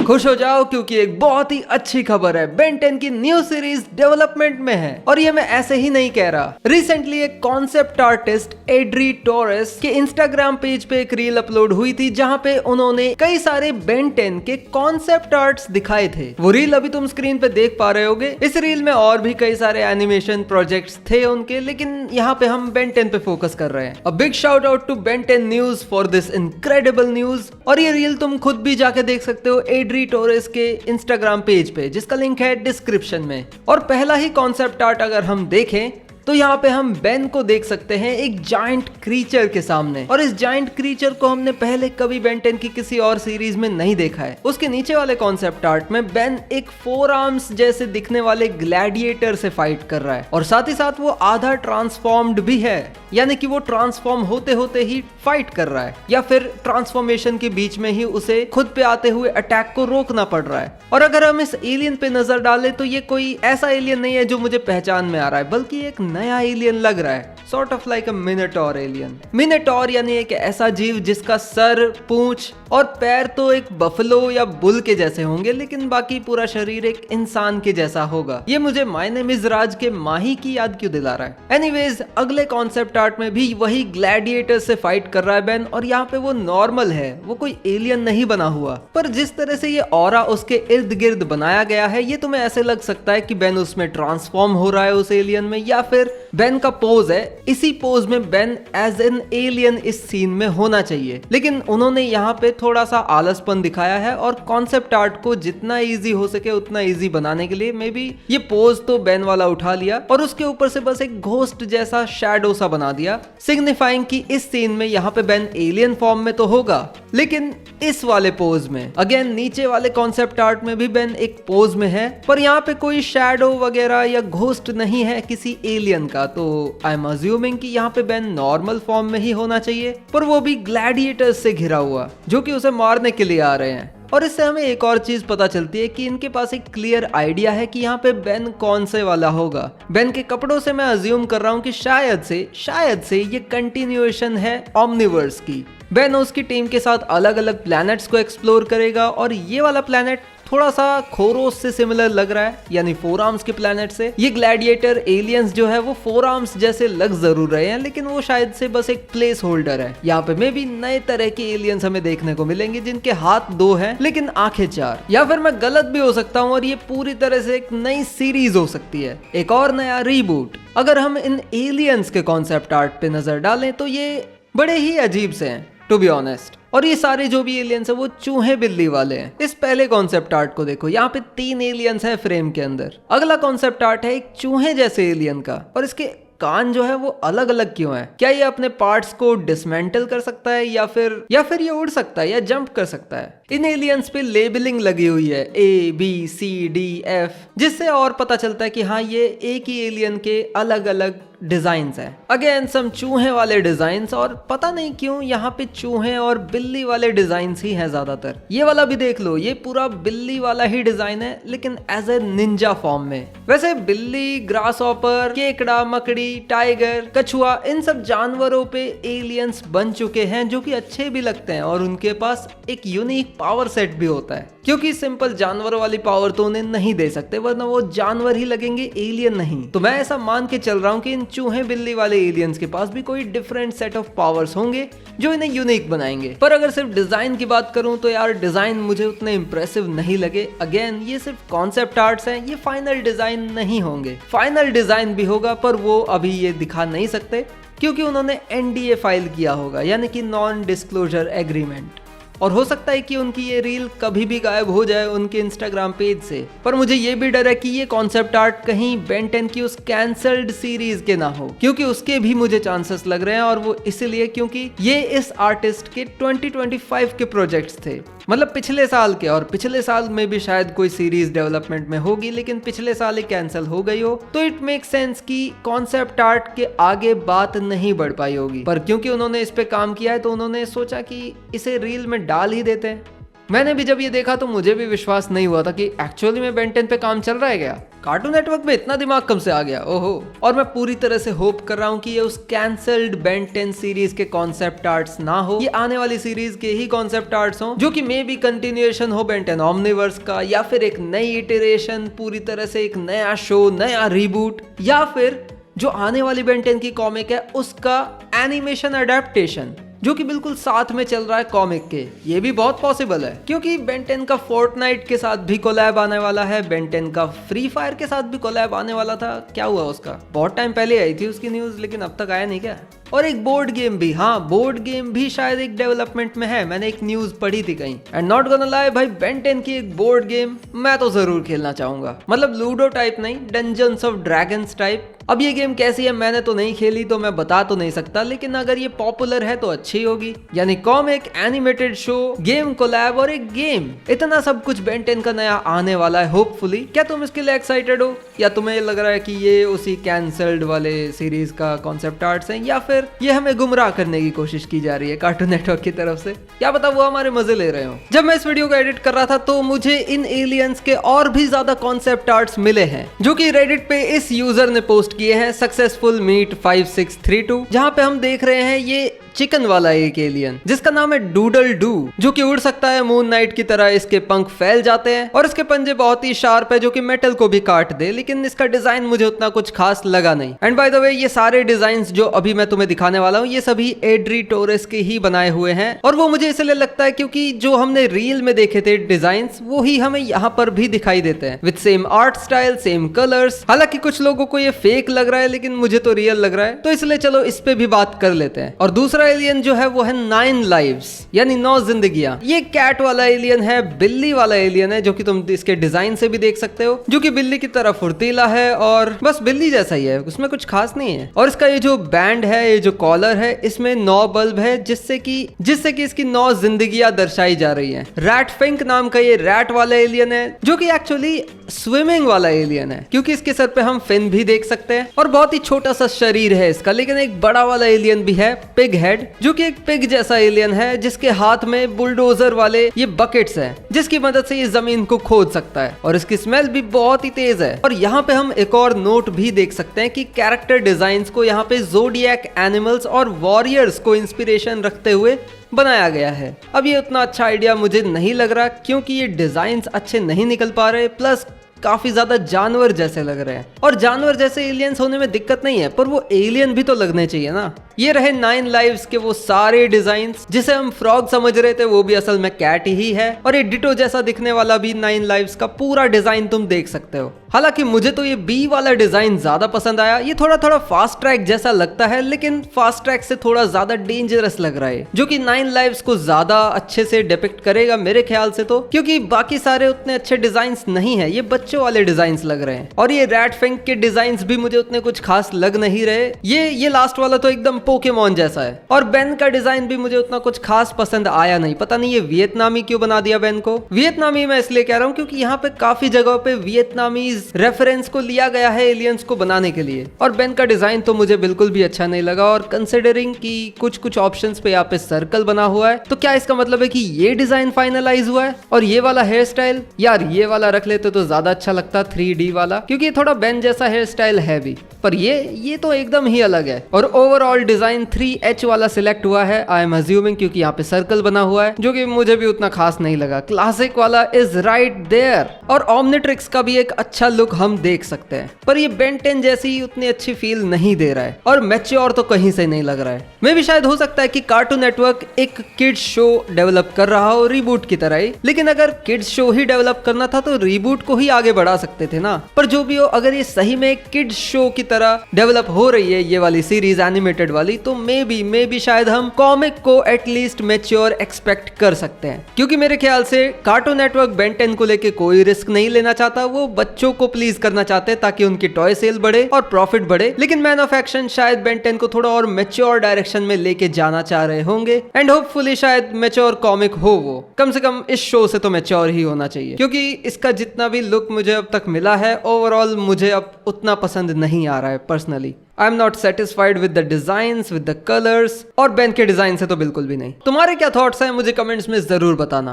खुश हो जाओ क्योंकि एक बहुत ही अच्छी खबर है। बेन 10 की न्यू सीरीज डेवलपमेंट में है और ये मैं ऐसे ही नहीं कह रहा। रिसेंटली एक कॉन्सेप्ट आर्टिस्ट एड्री टोरेस के इंस्टाग्राम पेज पे एक रील अपलोड हुई थी जहां पे उन्होंने कई सारे बेन 10 के कॉन्सेप्ट आर्ट्स दिखाए थे। वो रील अभी तुम स्क्रीन पे देख पा रहे होगे। इस रील में और भी कई सारे एनिमेशन प्रोजेक्ट्स थे उनके, लेकिन यहाँ पे हम बेन 10 पे फोकस कर रहे हैं। A big shout out to Ben 10 news for this incredible news. और ये रील तुम खुद भी जाके देख सकते हो एड्री टोरेस के इंस्टाग्राम पेज पे, जिसका लिंक है डिस्क्रिप्शन में। और पहला ही कॉन्सेप्ट आर्ट अगर हम देखें तो यहाँ पे हम बेन को देख सकते हैं एक जायंट क्रीचर के सामने, और इस जायंट क्रीचर को हमने पहले कभी बेन 10 की किसी और सीरीज में नहीं देखा है। उसके नीचे वाले कॉन्सेप्ट आर्ट में बेन एक 4 आर्म्स जैसे दिखने वाले ग्लैडिएटर से फाइट कर रहा है, और साथ ही साथ वो आधा ट्रांसफॉर्म्ड भी है, यानी कि वो ट्रांसफॉर्म होते होते ही फाइट कर रहा है, या फिर ट्रांसफॉर्मेशन के बीच में ही उसे खुद पे आते हुए अटैक को रोकना पड़ रहा है। और अगर हम इस एलियन पे नजर डालें तो ये कोई ऐसा एलियन नहीं है जो मुझे पहचान में आ रहा है, बल्कि एक नया एलियन लग रहा है, sort of like a minotaur alien. Minotaur यानी एक ऐसा जीव जिसका सर, पूंछ और पैर तो एक बफलो या बुल के जैसे होंगे, लेकिन बाकी पूरा शरीर एक इंसान के जैसा होगा। ये मुझे माय नेम इज राज के माही की याद क्यों दिला रहा है। एनीवेज, अगले कॉन्सेप्ट आर्ट में भी वही ग्लैडिएटर से फाइट कर रहा है बेन, और यहाँ पे वो नॉर्मल है, वो कोई एलियन नहीं बना हुआ। पर जिस तरह से ये ऑरा उसके इर्द गिर्द बनाया गया है, ये तुम्हें ऐसे लग सकता है कि बेन उसमें ट्रांसफॉर्म हो रहा है उस एलियन में, या फिर बेन का पोज है, इसी पोज में बेन एज एन एलियन इस सीन में होना चाहिए। लेकिन उन्होंने यहाँ पे थोड़ा सा आलसपन दिखाया है, और कॉन्सेप्ट आर्ट को जितना इजी हो सके उतना इजी बनाने के लिए मे बी ये पोज तो बेन वाला उठा लिया और उसके ऊपर से बस एक घोस्ट जैसा शैडो सा बना दिया, सिग्निफाइंग कि इस सीन में यहाँ पे बेन एलियन फॉर्म में तो होगा, लेकिन इस वाले पोज में। अगेन नीचे वाले कॉन्सेप्ट आर्ट में भी बेन एक पोज में है, पर यहाँ पे कोई शैडो वगैरह या घोस्ट नहीं है किसी एलियन का, तो आई एम अज्यूमिंग कि यहाँ पे बेन नॉर्मल फॉर्म में ही होना चाहिए, पर वो भी ग्लैडिएटर्स से घिरा हुआ जो कि उसे मारने के लिए आ रहे हैं। और इससे हमें एक और चीज पता चलती है कि इनके पास एक क्लियर आइडिया है कि यहाँ पे बेन कौन से वाला होगा। बेन के कपड़ों से मैं अज्यूम कर रहा हूँ कि शायद से ये कंटिन्यूएशन है ओमनिवर्स की। बेन उसकी टीम के साथ अलग अलग प्लैनेट्स को एक्सप्लोर करेगा, और ये वाला प्लैनेट थोड़ा सा खोरोस से सिमिलर लग रहा है, यानी 4 आर्म्स के प्लैनेट से। ये ग्लैडिएटर एलियंस जो है वो 4 आर्म्स जैसे लग जरूर रहे हैं, लेकिन वो शायद से बस एक प्लेस होल्डर है। यहाँ पे मे भी नए तरह के एलियंस हमें देखने को मिलेंगे जिनके हाथ 2 हैं लेकिन आंखें 4, या फिर मैं गलत भी हो सकता हूँ और ये पूरी तरह से एक नई सीरीज हो सकती है, एक और नया रीबूट। अगर हम इन एलियंस के कॉन्सेप्ट आर्ट पे नजर डालें तो ये बड़े ही अजीब से हैं, टू बी ऑनेस्ट। और ये सारे जो भी एलियंस है वो चूहे बिल्ली वाले हैं। इस पहले कॉन्सेप्ट आर्ट को देखो, यहाँ पे 3 एलियंस है फ्रेम के अंदर। अगला कॉन्सेप्ट आर्ट है एक चूहे जैसे एलियन का, और इसके कान जो है वो अलग अलग क्यों है? क्या ये अपने पार्ट्स को डिसमेंटल कर सकता है, या फिर ये उड़ सकता है या जंप कर सकता है? इन एलियंस पे लेबलिंग लगी हुई है ABCDF, जिससे और पता चलता है कि हाँ ये एक ही एलियन के अलग अलग डिजाइन्स हैं। अगेन सम चूहे वाले डिजाइन्स, और पता नहीं क्यों यहाँ पे चूहे और बिल्ली वाले डिजाइन्स ही हैं ज्यादातर। ये वाला भी देख लो, ये पूरा बिल्ली वाला ही डिजाइन है, लेकिन एज ए निंजा फॉर्म में। वैसे बिल्ली, ग्रासहॉपर, केकड़ा, मकड़ी, टाइगर, कछुआ, इन सब जानवरों पे एलियंस बन चुके हैं जो कि अच्छे भी लगते हैं, और उनके पास एक यूनिक पावर सेट भी होता है, क्योंकि सिंपल जानवरों वाली पावर तो उन्हें नहीं दे सकते, वरना वो जानवर ही लगेंगे, एलियन नहीं। तो मैं ऐसा मान के चल रहा हूँ कि इन चूहे बिल्ली वाले एलियंस के पास भी कोई डिफरेंट सेट ऑफ पावर्स होंगे जो इन्हें यूनिक बनाएंगे। पर अगर सिर्फ डिजाइन की बात करूं तो यार डिजाइन मुझे उतने इंप्रेसिव नहीं लगे। अगेन ये सिर्फ कॉन्सेप्ट आर्ट्स हैं, ये फाइनल डिजाइन नहीं होंगे। फाइनल डिजाइन भी होगा पर वो अभी ये दिखा नहीं सकते, क्योंकि उन्होंने NDA फाइल किया होगा, यानी कि नॉन डिस्क्लोजर एग्रीमेंट। और हो सकता है कि उनकी ये रील कभी भी गायब हो जाए उनके इंस्टाग्राम पेज से। पर मुझे ये भी डर है कि ये कॉन्सेप्ट आर्ट कहीं बेन 10 की उस कैंसल्ड सीरीज के ना हो, क्योंकि उसके भी मुझे चांसेस लग रहे हैं, और वो इसलिए क्योंकि ये इस आर्टिस्ट के 2025 के प्रोजेक्ट्स थे, मतलब पिछले साल के। और पिछले साल में भी शायद कोई सीरीज डेवलपमेंट में होगी, लेकिन पिछले साल ही कैंसिल हो गई हो, तो इट मेक सेंस कि कॉन्सेप्ट आर्ट के आगे बात नहीं बढ़ पाई होगी। पर क्योंकि उन्होंने इस पे काम किया है तो उन्होंने सोचा कि इसे रील में डाल ही देते हैं। मैंने भी जब ये देखा तो मुझे भी विश्वास नहीं हुआ था कि एक्चुअली में बेन 10 पे काम चल रहा है क्या। कार्टून नेटवर्क में इतना दिमाग कब से आ गया, ओहो। और मैं पूरी तरह से होप कर रहा हूँ कि ये उस कैंसल्ड बेन 10 सीरीज के कॉन्सेप्ट आर्ट्स ना हो, ये आने वाली सीरीज के ही कॉन्सेप्ट आर्ट्स हो, जो कि मे बी कंटिन्यूएशन हो बेन 10 ओमनिवर्स का, या फिर एक नई इटरेशन, पूरी तरह से एक नया शो, नया रीबूट, या फिर जो आने वाली बेन 10 की कॉमिक है उसका एनिमेशन अडेप्टेशन, जो कि बिल्कुल साथ में चल रहा है कॉमिक के। ये भी बहुत पॉसिबल है क्योंकि बेन 10 का फोर्टनाइट के साथ भी कोलैब आने वाला है, बेन 10 का फ्री फायर के साथ भी कोलैब आने वाला था। क्या हुआ उसका? बहुत टाइम पहले आई थी उसकी न्यूज, लेकिन अब तक आया नहीं क्या? और एक बोर्ड गेम भी, हाँ बोर्ड गेम भी शायद एक डेवलपमेंट में है, मैंने एक न्यूज पढ़ी थी कहीं। एंड नॉट गोना लाई भाई, बेन 10 की एक बोर्ड गेम मैं तो जरूर खेलना चाहूंगा। मतलब लूडो टाइप नहीं, डंजन्स ऑफ ड्रैगन्स टाइप। अब ये गेम कैसी है मैंने तो नहीं खेली तो मैं बता तो नहीं सकता, लेकिन अगर ये पॉपुलर है तो अच्छी होगी। यानी comic, animated show, game collab और एक गेम, इतना सब कुछ बेन 10 का नया आने वाला है होपफुली। क्या तुम इसके लिए एक्साइटेड हो, या तुम्हें लग रहा है कि ये उसी कैंसल्ड वाले सीरीज का कॉन्सेप्ट आर्ट्स है, या फिर ये हमें गुमराह करने की कोशिश की जा रही है कार्टून नेटवर्क की तरफ से? क्या पता वो हमारे मजे ले रहे हो। जब मैं इस वीडियो को एडिट कर रहा था तो मुझे इन एलियंस के और भी ज्यादा कॉन्सेप्ट आर्ट्स मिले हैं, जो कि रेडिट पे इस यूजर ने पोस्ट किए हैं, सक्सेसफुल मीट 5632, जहां पे हम देख रहे हैं ये चिकन वाला एक एलियन जिसका नाम है डूडल डू, जो कि उड़ सकता है मून नाइट की तरह। इसके पंख फैल जाते हैं और इसके पंजे बहुत ही शार्प है जो कि मेटल को भी काट दे, लेकिन इसका डिजाइन मुझे उतना कुछ खास लगा नहीं। एंड बाय द वे ये सारे डिजाइन जो अभी मैं तुम्हें दिखाने वाला हूँ ये सभी एड्री टोरेस के ही बनाए हुए हैं, और वो मुझे इसलिए लगता है क्योंकि जो हमने रील में देखे थे डिजाइन वो ही हमें यहाँ पर भी दिखाई देते हैं, with sem art style, same colours. हालांकि कुछ लोगों को ये फेक लग रहा है लेकिन मुझे तो रियल लग रहा है, तो इसलिए चलो इस पे भी बात कर लेते हैं। और दूसरा एलियन जो है वो है 9 लाइव्स, यानी 9 जिंदगियां। ये कैट वाला एलियन है, बिल्ली वाला एलियन है, जो कि तुम इसके डिजाइन से भी देख सकते हो, जो कि बिल्ली की तरह फुर्तीला है और बस बिल्ली जैसा ही है, उसमें कुछ खास नहीं है। और इसका ये जो बैंड है, ये जो कॉलर है, इसमें 9 बल्ब है, जिससे कि इसकी 9 जिंदगियां दर्शाई जा रही है। रैट फिंक नाम का ये रैट वाला एलियन है, जो कि एक्चुअली स्विमिंग वाला एलियन है, क्योंकि इसके सर पे हम फिन भी देख सकते हैं और बहुत ही छोटा सा शरीर है इसका। लेकिन एक बड़ा वाला एलियन भी है, पिग हेड, जो कि एक पिग जैसा एलियन है, जिसके हाथ में बुलडोजर वाले ये बकेट्स हैं, जिसकी मदद से ये जमीन को खोद सकता है, और इसकी स्मेल भी बहुत ही तेज है। और यहाँ पे हम एक और नोट भी देख सकते हैं कि कैरेक्टर डिजाइन्स को यहाँ पे ज़ोडिएक एनिमल्स और वॉरियर्स को इंस्पिरेशन रखते हुए बनाया गया है। अब ये उतना अच्छा आइडिया मुझे नहीं लग रहा, क्योंकि ये डिजाइन्स अच्छे नहीं निकल पा रहे, प्लस काफी ज्यादा जानवर जैसे लग रहे हैं। और जानवर जैसे एलियंस होने में दिक्कत नहीं है, पर वो एलियन भी तो लगने चाहिए ना। ये रहे 9 लाइव्स के वो सारे डिजाइन्स। जिसे हम फ्रॉग समझ रहे थे वो भी असल में कैट ही है, और ये डिटो जैसा दिखने वाला भी 9 लाइव्स का पूरा डिजाइन तुम देख सकते हो। हालांकि मुझे तो ये बी वाला डिजाइन ज्यादा पसंद आया। ये थोड़ा फास्ट ट्रैक जैसा लगता है, लेकिन फास्ट ट्रैक से थोड़ा ज्यादा डेंजरस लग रहा है, जो कि 9 लाइव्स को ज्यादा अच्छे से डिपिक्ट करेगा मेरे ख्याल से, तो क्योंकि बाकी सारे उतने अच्छे डिजाइन्स नहीं है, ये बच्चों वाले डिजाइन्स लग रहे हैं। और ये रैट फिंक के डिजाइन्स भी मुझे उतने कुछ खास लग नहीं रहे। ये लास्ट वाला तो एकदम पोकेमॉन जैसा है। और बेन का डिजाइन भी मुझे उतना कुछ खास पसंद आया नहीं। पता नहीं ये वियतनामी क्यों बना दिया बेन को। वियतनामी मैं इसलिए कह रहा हूँ क्योंकि यहाँ पे काफी जगहों पे वियतनामीज रेफरेंस को लिया गया है एलियंस को बनाने के लिए। और बेन का डिजाइन तो मुझे बिल्कुल भी अच्छा नहीं लगा, और कंसिडरिंग कि कुछ ऑप्शंस पे यहाँ पे सर्कल बना हुआ है, तो क्या इसका मतलब है कि ये डिजाइन फाइनलाइज हुआ है? और ये वाला हेयर स्टाइल, यार ये वाला रख लेते तो ज्यादा अच्छा लगता, 3D वाला, क्योंकि ये थोड़ा बेन जैसा हेयर स्टाइल है भी, पर ये तो एकदम ही अलग है। और ओवरऑल डिजाइन 3H वाला सिलेक्ट हुआ है, आई एम अज्यूमिंग, क्योंकि यहाँ पे सर्कल बना हुआ है, जो कि मुझे भी उतना खास नहीं लगा। क्लासिक वाला इज राइट देयर, और ओमनिट्रिक्स का भी एक अच्छा लुक हम देख सकते हैं, पर ये बेन 10 जैसी उतनी अच्छी फील नहीं दे रहा है, और मैच्योर तो कहीं से नहीं लग रहा है। मे भी शायद हो सकता है कि कार्टून नेटवर्क एक किड्स शो डेवलप कर रहा हो रीबूट की तरह ही, लेकिन अगर किड्स शो ही डेवलप करना था तो रीबूट को ही आगे बढ़ा सकते थे ना। पर जो भी हो, अगर ये सही में किड्स शो की तरह डेवलप हो रही है ये वाली सीरीज एनिमेटेड वाली, तो मे बी शायद हम कॉमिक को एटलीस्ट मैच्योर एक्सपेक्ट कर सकते हैं, क्योंकि मेरे ख्याल से कार्टून नेटवर्क बेन 10 को लेके कोई रिस्क नहीं लेना चाहता। वो बच्चों को प्लीज करना चाहते हैं ताकि उनकी टॉय सेल बढ़े और प्रॉफिट बढ़े, लेकिन मैन ऑफ एक्शन शायद बेन 10 को थोड़ा और मैच्योर डायरेक्शन में लेके जाना चाह रहे होंगे, एंड होपफुली शायद मैच्योर कॉमिक हो। वो कम से कम इस शो से तो मैच्योर ही होना चाहिए, क्योंकि इसका जितना भी लुक मुझे अब तक मिला है ओवरऑल मुझे अब उतना पसंद नहीं आ रहा है personally. I am not satisfied with the designs, with the colours, और बेन के डिजाइन से तो बिल्कुल भी नहीं। तुम्हारे क्या थॉट्स हैं मुझे कमेंट्स में जरूर बताना।